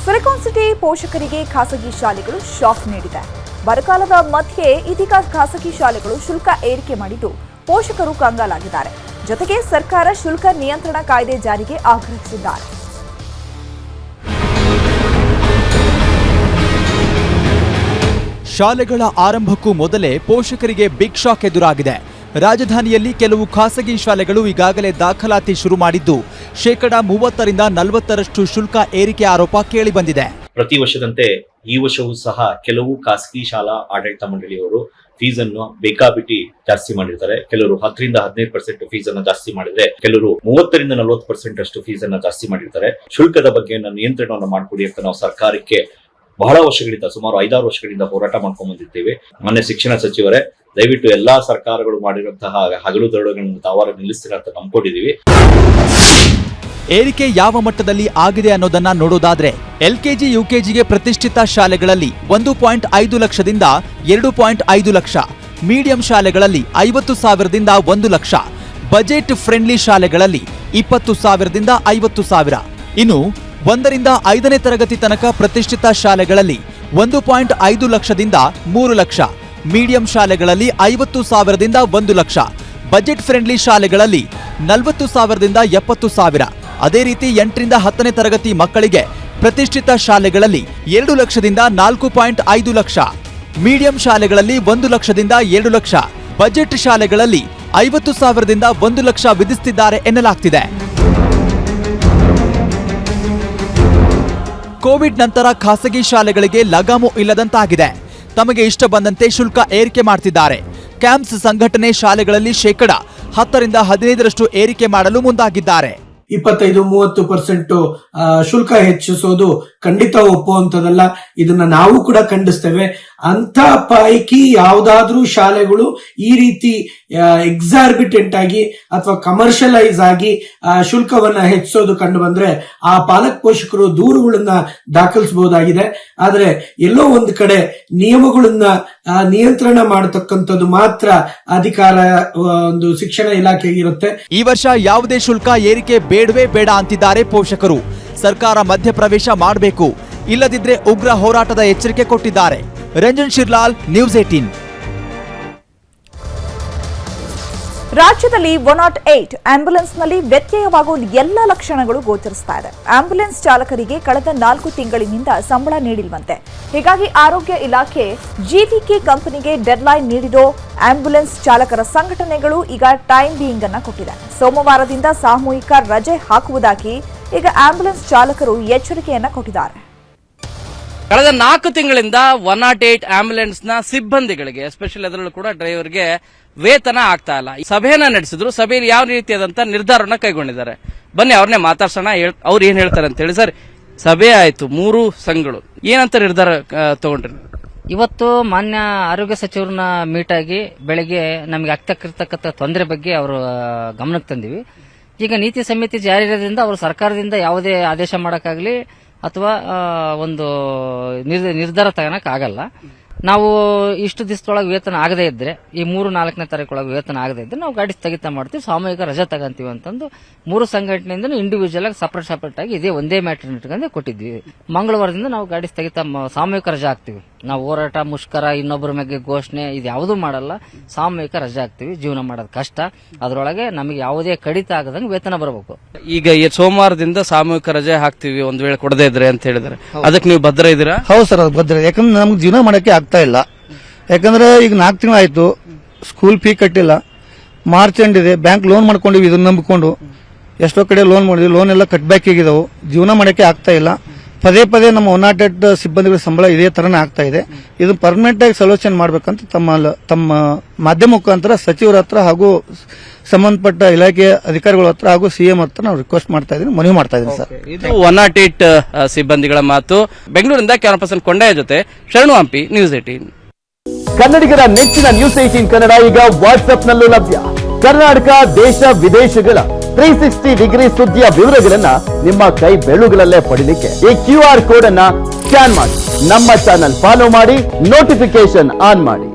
Silicon city ಪೋಷಕರಿಗೆ ಖಾಸಗಿ ಶಾಲೆಗಳು ಶಾಕ್ ನೀಡಿದೆ. ಬರಗಾಲದ ಮಧ್ಯೆ ಇದೀಗ ಖಾಸಗಿ ಶಾಲೆಗಳು ಶುಲ್ಕ ಏರಿಕೆ ಮಾಡಿದ್ದು ಪೋಷಕರು ಕಂಗಾಲಾಗಿದ್ದಾರೆ. ಜೊತೆಗೆ ಸರ್ಕಾರ ಶುಲ್ಕ ನಿಯಂತ್ರಣ ಕಾಯ್ದೆ ಜಾರಿಗೆ ಆಗ್ರಹಿಸಿದ್ದಾರೆ. ಶಾಲೆಗಳ ಆರಂಭಕ್ಕೂ ಮೊದಲೇ ಪೋಷಕರಿಗೆ ಬಿಗ್ ಶಾಕ್ ಎದುರಾಗಿದೆ. ರಾಜಧಾನಿಯಲ್ಲಿ ಕೆಲವು ಖಾಸಗಿ ಶಾಲೆಗಳು ಈಗಾಗಲೇ ದಾಖಲಾತಿ ಶುರು ಮಾಡಿದ್ದು 30% ಶುಲ್ಕ ಏರಿಕೆ ಆರೋಪ ಕೇಳಿಬಂದಿದೆ. ಪ್ರತಿ ವರ್ಷದಂತೆ ಈ ವರ್ಷವೂ ಸಹ ಕೆಲವು ಖಾಸಗಿ ಶಾಲಾ ಆಡಳಿತ ಮಂಡಳಿಯವರು ಫೀಸ್ ಅನ್ನು ಬೇಕಾಬಿಟ್ಟಿ ಜಾಸ್ತಿ ಮಾಡಿರ್ತಾರೆ. ಕೆಲವರು 10-15% ಫೀಸ್ ಅನ್ನು ಜಾಸ್ತಿ ಮಾಡಿದ್ರೆ, ಕೆಲವರು 30-40% ಅಷ್ಟು ಫೀಸ್ ಅನ್ನ ಜಾಸ್ತಿ ಮಾಡಿರ್ತಾರೆ. ಶುಲ್ಕದ ಬಗ್ಗೆ ನಿಯಂತ್ರಣವನ್ನು ಮಾಡಿಕೊಡಿ ಅಂತ ನಾವು ಸರ್ಕಾರಕ್ಕೆ ಬಹಳ ವರ್ಷಗಳಿಂದ, ಸುಮಾರು 5-6 ವರ್ಷಗಳಿಂದ ಹೋರಾಟ ಮಾಡ್ಕೊಂಡ್ ಬಂದಿದ್ದೇವೆ. ಮೊನ್ನೆ ಶಿಕ್ಷಣ ಸಚಿವರೇ, ದಯವಿಟ್ಟು ಎಲ್ಲಾ ಸರ್ಕಾರಗಳು ಮಾಡಿರುವಂತಹ ಹಗಲು ದರೋಡೆಗಳನ್ನು ತಾವಾರ ನಿಲ್ಲಿಸ್ತೀರ ಅಂತ ನಂಬ್ಕೊಂಡಿದೀವಿ. ಏರಿಕೆ ಯಾವ ಮಟ್ಟದಲ್ಲಿ ಆಗಿದೆ ಅನ್ನೋದನ್ನ ನೋಡೋದಾದ್ರೆ, LKG UKGಗೆ ಪ್ರತಿಷ್ಠಿತ ಶಾಲೆಗಳಲ್ಲಿ 1.5 ಲಕ್ಷದಿಂದ 2.5 ಲಕ್ಷ, ಮೀಡಿಯಂ ಶಾಲೆಗಳಲ್ಲಿ 50,000ದಿಂದ 1 ಲಕ್ಷ, ಬಜೆಟ್ ಫ್ರೆಂಡ್ಲಿ ಶಾಲೆಗಳಲ್ಲಿ 20,000ದಿಂದ 50,000. ಇನ್ನು 1ರಿಂದ 5ನೇ ತರಗತಿ ತನಕ ಪ್ರತಿಷ್ಠಿತ ಶಾಲೆಗಳಲ್ಲಿ 1.5 ಲಕ್ಷದಿಂದ 3 ಲಕ್ಷ, ಮೀಡಿಯಂ ಶಾಲೆಗಳಲ್ಲಿ 50,000ದಿಂದ 1 ಲಕ್ಷ, ಬಜೆಟ್ ಫ್ರೆಂಡ್ಲಿ ಶಾಲೆಗಳಲ್ಲಿ 40,000ದಿಂದ 70,000. ಅದೇ ರೀತಿ 8ರಿಂದ 10ನೇ ತರಗತಿ ಮಕ್ಕಳಿಗೆ ಪ್ರತಿಷ್ಠಿತ ಶಾಲೆಗಳಲ್ಲಿ 2 ಲಕ್ಷದಿಂದ 4.5 ಲಕ್ಷ, ಮೀಡಿಯಂ ಶಾಲೆಗಳಲ್ಲಿ 1 ಲಕ್ಷದಿಂದ 2 ಲಕ್ಷ, ಬಜೆಟ್ ಶಾಲೆಗಳಲ್ಲಿ 50,000ದಿಂದ 1 ಲಕ್ಷ ವಿಧಿಸುತ್ತಿದ್ದಾರೆ ಎನ್ನಲಾಗ್ತಿದೆ. ಕೋವಿಡ್ ನಂತರ ಖಾಸಗಿ ಶಾಲೆಗಳಿಗೆ ಲಗಾಮು ಇಲ್ಲದಂತಾಗಿದೆ. ತಮಗೆ ಇಷ್ಟ ಬಂದಂತೆ ಶುಲ್ಕ ಏರಿಕೆ ಮಾಡ್ತಿದ್ದಾರೆ. ಕ್ಯಾಂಪ್ಸ್ ಸಂಘಟನೆ ಶಾಲೆಗಳಲ್ಲಿ 10-15% ಏರಿಕೆ ಮಾಡಲು ಮುಂದಾಗಿದ್ದಾರೆ. 25-30% ಶುಲ್ಕ ಹೆಚ್ಚಿಸೋದು ಖಂಡಿತ ಒಪ್ಪುವಂತದಲ್ಲ. ಇದನ್ನ ನಾವು ಕೂಡ ಖಂಡಿಸ್ತೇವೆ. ಅಂತ ಪೈಕಿ ಯಾವ್ದಾದ್ರೂ ಶಾಲೆಗಳು ಈ ರೀತಿ ಎಕ್ಸಾರ್ಬಿಟೆಂಟ್ ಆಗಿ ಅಥವಾ ಕಮರ್ಷಿಯಲೈಸ್ ಆಗಿ ಶುಲ್ಕವನ್ನ ಹೆಚ್ಚಿಸೋದು ಕಂಡು ಬಂದ್ರೆ ಆ ಪಾಲಕ್ ಪೋಷಕರು ದೂರುಗಳನ್ನ ದಾಖಲಿಸಬಹುದಾಗಿದೆ. ಆದ್ರೆ ಎಲ್ಲೋ ಒಂದು ಕಡೆ ನಿಯಮಗಳನ್ನ ನಿಯಂತ್ರಣ ಮಾಡತಕ್ಕಂಥದ್ದು ಮಾತ್ರ ಅಧಿಕಾರ ಒಂದು ಶಿಕ್ಷಣ ಇಲಾಖೆಗಿರುತ್ತೆ. ಈ ವರ್ಷ ಯಾವುದೇ ಶುಲ್ಕ ಏರಿಕೆ ಬೇಡವೇ ಬೇಡ ಅಂತಿದ್ದಾರೆ ಪೋಷಕರು. ಸರ್ಕಾರ ಮಧ್ಯಪ್ರವೇಶ ಮಾಡಬೇಕು, ಇಲ್ಲದಿದ್ರೆ ಉಗ್ರ ಹೋರಾಟದ ಎಚ್ಚರಿಕೆ ಕೊಟ್ಟಿದ್ದಾರೆ. ರಂಜನ್ ಶಿರ್ಲಾಲ್, ನ್ಯೂಸ್ 18. ರಾಜ್ಯದಲ್ಲಿ 108 ಆಂಬ್ಯುಲೆನ್ಸ್ನಲ್ಲಿ ವ್ಯತ್ಯಯವಾಗುವ ಎಲ್ಲ ಲಕ್ಷಣಗಳು ಗೋಚರಿಸ್ತಾ ಇದೆ. ಆಂಬ್ಯುಲೆನ್ಸ್ ಚಾಲಕರಿಗೆ ಕಳೆದ 4 ತಿಂಗಳಿನಿಂದ ಸಂಬಳ ನೀಡಿಲ್ವಂತೆ. ಹೀಗಾಗಿ ಆರೋಗ್ಯ ಇಲಾಖೆ GVK ಕಂಪನಿಗೆ ಡೆಡ್ಲೈನ್ ನೀಡಿರೋ ಆಂಬ್ಯುಲೆನ್ಸ್ ಚಾಲಕರ ಸಂಘಟನೆಗಳು ಈಗ ಟೈಮ್ ಬೀಯಿಂಗ್ ಅನ್ನ ಕೊಟ್ಟಿದೆ. ಸೋಮವಾರದಿಂದ ಸಾಮೂಹಿಕ ರಜೆ ಹಾಕುವುದಾಗಿ ಈಗ ಆಂಬ್ಯುಲೆನ್ಸ್ ಚಾಲಕರು ಎಚ್ಚರಿಕೆಯನ್ನ ಕೊಟ್ಟಿದ್ದಾರೆ. ಕಳೆದ 4 ತಿಂಗಳಿಂದ 108 ಆಂಬ್ಯುಲೆನ್ಸ್ ನ ಸಿಬ್ಬಂದಿಗಳಿಗೆ, ಎಸ್ಪೆಷಲಿ ಅದರಲ್ಲೂ ಕೂಡ ಡ್ರೈವರ್ಗೆ ವೇತನ ಆಗ್ತಾ ಇಲ್ಲ. ಸಭೆಯನ್ನ ನಡೆಸಿದ್ರು. ಸಭೆಯಲ್ಲಿ ಯಾವ ರೀತಿಯಾದಂತಹ ನಿರ್ಧಾರವನ್ನ ಕೈಗೊಂಡಿದ್ದಾರೆ, ಬನ್ನಿ ಅವ್ರನ್ನೇ ಮಾತಾಡ್ಸೋಣ. ಅವ್ರು ಏನ್ ಹೇಳ್ತಾರೆ ಅಂತ ಹೇಳಿ. ಸರ್, ಸಭೆ ಆಯ್ತು, 3 ಸಂಘಗಳು ಏನಂತ ನಿರ್ಧಾರ ತಗೊಂಡ್ರಿ? ಇವತ್ತು ಮಾನ್ಯ ಆರೋಗ್ಯ ಸಚಿವರನ್ನ ಮೀಟ್ ಆಗಿ ಬೆಳಗ್ಗೆ ನಮಗೆ ಆಗ್ತಕ್ಕಿರ್ತಕ್ಕಂಥ ತೊಂದರೆ ಬಗ್ಗೆ ಅವರು ಗಮನಕ್ಕೆ ತಂದಿವಿ. ಈಗ ನೀತಿ ಸಂಹಿತೆ ಜಾರಿ ಇರೋದ್ರಿಂದ ಅವರು ಸರ್ಕಾರದಿಂದ ಯಾವುದೇ ಆದೇಶ ಮಾಡಕ್ಕಾಗ್ಲಿ ಅಥವಾ ಒಂದು ನಿರ್ಧಾರ ತಗೋಣಕ್ ಆಗಲ್ಲ. ನಾವು ಇಷ್ಟು ದಿವಸದೊಳಗೆ ವೇತನ ಆಗದೇ ಇದ್ರೆ, ಈ 3-4ನೇ ತಾರೀಕೊಳಗೆ ವೇತನ ಆಗದೇ ಇದ್ರೆ ನಾವು ಗಾಡಿ ಸ್ಥಗಿತ ಮಾಡ್ತೀವಿ, ಸಾಮೂಹಿಕ ರಜೆ ತಗಂತೀವಿ ಅಂತಂದು 3 ಸಂಘಟನೆಯಿಂದ ಇಂಡಿವಿಜುವಲ್ ಆಗಿ ಸಪರೇಟ್ ಆಗಿ ಇದೇ ಒಂದೇ ಮ್ಯಾಟರ್ ಇಟ್ಕೊಂಡು ಕೊಟ್ಟಿದ್ವಿ. ಮಂಗಳವಾರದಿಂದ ನಾವು ಗಾಡಿ ಸ್ಥಗಿತ ಸಾಮೂಹಿಕ ರಜೆ ಹಾಕ್ತಿವಿ. ನಾವು ಹೋರಾಟ, ಮುಷ್ಕರ, ಇನ್ನೊಬ್ಬರ ಮೇಲೆ ಘೋಷಣೆ ಇದು ಯಾವುದೂ ಮಾಡಲ್ಲ. ಸಾಮೂಹಿಕ ರಜೆ ಹಾಕ್ತಿವಿ. ಜೀವನ ಮಾಡೋದು ಕಷ್ಟ, ಅದರೊಳಗೆ ನಮಗೆ ಯಾವುದೇ ಕಡಿತ ಆಗದಂಗೆ ವೇತನ ಬರಬೇಕು. ಈಗ ಸೋಮವಾರದಿಂದ ಸಾಮೂಹಿಕ ರಜೆ ಹಾಕ್ತಿವಿ ಒಂದು ವೇಳೆ ಕೊಡದೇ ಇದ್ರೆ ಅಂತ ಹೇಳಿದ್ರೆ, ಅದಕ್ಕೆ ನೀವು ಭದ್ರ ಇದ್ದೀರಾ? ಹೌದು ಸರ್, ಅದು ಭದ್ರ. ಯಾಕಂದ್ರೆ ನಮ್ಗೆ ಜೀವನ ಮಾಡಕ್ಕೆ ಆಗ್ತಾ ಇಲ್ಲ. ಯಾಕಂದ್ರೆ ಈಗ 4 ತಿಂಗಳು ಆಯ್ತು, ಸ್ಕೂಲ್ ಫೀ ಕಟ್ಟಿಲ್ಲ, ಮಾರ್ಚ್ ಎಂಡ್ ಇದೆ, ಬ್ಯಾಂಕ್ ಲೋನ್ ಮಾಡ್ಕೊಂಡಿವಿ. ಇದನ್ನ ನಂಬಿಕೊಂಡು ಎಷ್ಟೋ ಕಡೆ ಲೋನ್ ಮಾಡಿದ್ವಿ, ಲೋನ್ ಎಲ್ಲ ಕಟ್ಬ್ಯಾಕ್ ಆಗಿದಾವು. ಜೀವನ ಮಾಡಕ್ಕೆ ಆಗ್ತಾ ಇಲ್ಲ. ಪದೇ ನಮ್ಮ 108 ಸಿಬ್ಬಂದಿಗಳ ಸಂಬಳ ಇದೇ ತರನೇ ಆಗ್ತಾ ಇದೆ. ಇದು ಪರ್ಮನೆಂಟ್ ಆಗಿ ಸೊಲ್ಯೂಷನ್ ಮಾಡ್ಬೇಕಂತ ತಮ್ಮ ಮಾಧ್ಯಮ ಮುಖಾಂತರ ಸಚಿವರ ಹತ್ರ ಹಾಗೂ ಸಂಬಂಧಪಟ್ಟ ಇಲಾಖೆಯ ಅಧಿಕಾರಿಗಳ ಹತ್ರ ಹಾಗೂ CM ಹತ್ರ ನಾವು ರಿಕ್ವೆಸ್ಟ್ ಮಾಡ್ತಾ ಇದೀನಿ, ಮನವಿ ಮಾಡ್ತಾ ಇದೀನಿ ಸರ್. ಇದು 108 ಸಿಬ್ಬಂದಿಗಳ ಮಾತು. ಬೆಂಗಳೂರಿಂದ ಕ್ಯಾಮರಾ ಪರ್ಸನ್ ಕೊಂಡಯ್ಯ ಜೊತೆ ಶರಣು ಹಂಪಿ, ನ್ಯೂಸ್ 18. ಕನ್ನಡಿಗರ ನೆಚ್ಚಿನ ನ್ಯೂಸ್ 18 ಕನ್ನಡ ಈಗ ವಾಟ್ಸ್ಆಪ್ನಲ್ಲೂ ಲಭ್ಯ. ಕರ್ನಾಟಕ, ದೇಶ ವಿದೇಶಗಳ 360 ಡಿಗ್ರಿ ಸುದ್ದಿಯ ವಿವರಗಳನ್ನ ನಿಮ್ಮ ಕೈ ಬೆರಳುಗಳಲ್ಲೇ ಪಡಿಲಿಕ್ಕೆ ಈ QR ಕೋಡ್ ಅನ್ನ ಸ್ಕ್ಯಾನ್ ಮಾಡಿ, ನಮ್ಮ ಚಾನಲ್ ಫಾಲೋ ಮಾಡಿ, ನೋಟಿಫಿಕೇಶನ್ ಆನ್ ಮಾಡಿ.